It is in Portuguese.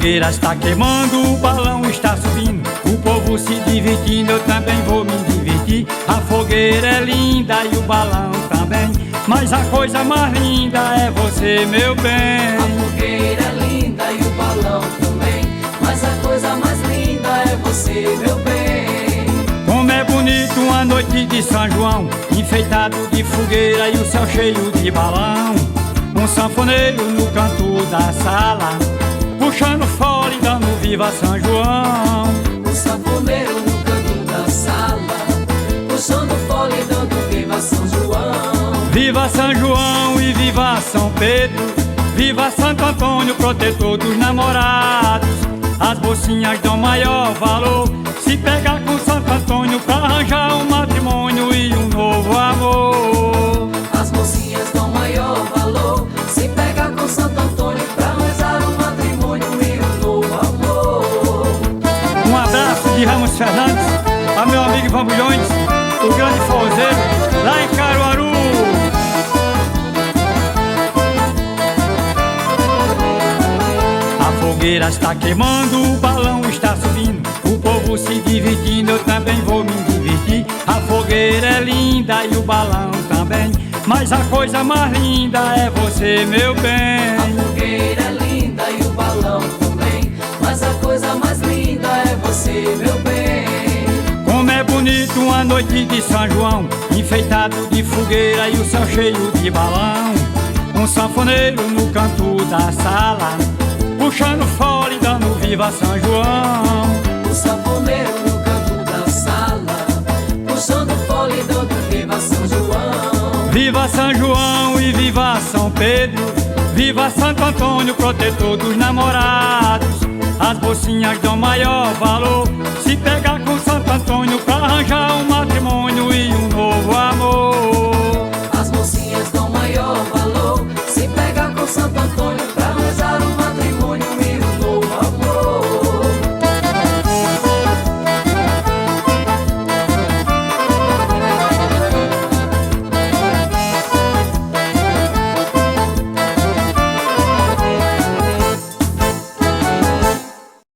fogueira está queimando, o balão está subindo, o povo se divertindo, eu também vou me divertir. A fogueira é linda e o balão também, mas a coisa mais linda é você, meu bem. A fogueira é linda e o balão também, mas a coisa mais linda é você, meu bem. Como é bonito uma noite de São João, enfeitado de fogueira e o céu cheio de balão. Um sanfoneiro no canto da sala, puxando fora e dando viva São João. Um sanfoneiro no canto da sala, puxando fora e dando viva São João. Viva São João e viva São Pedro, viva Santo Antônio, protetor dos namorados. As mocinhas dão maior valor se pegar com Santo Antônio pra arranjar um matrimônio e um novo amor. As mocinhas dão maior valor se pegar com Santo Antônio pra arranjar um matrimônio e um novo amor. Um abraço de Ramos Fernandes a meu amigo Ivan Bulhões, o grande forrozeiro lá em Caruaru. A fogueira está queimando, o balão está subindo, o povo se divertindo, eu também vou me divertir. A fogueira é linda e o balão também, mas a coisa mais linda é você, meu bem. A fogueira é linda e o balão também, mas a coisa mais linda é você, meu bem. Como é bonito uma noite de São João, enfeitado de fogueira e o céu cheio de balão. Um sanfoneiro no canto da sala, puxando fora e dando viva São João. O sanfoneiro no canto da sala, puxando fora e dando viva São João. Viva São João e viva São Pedro, viva Santo Antônio, protetor dos namorados. As mocinhas dão maior valor se pegar com Santo Antônio pra arranjar um matrimônio e um novo amor.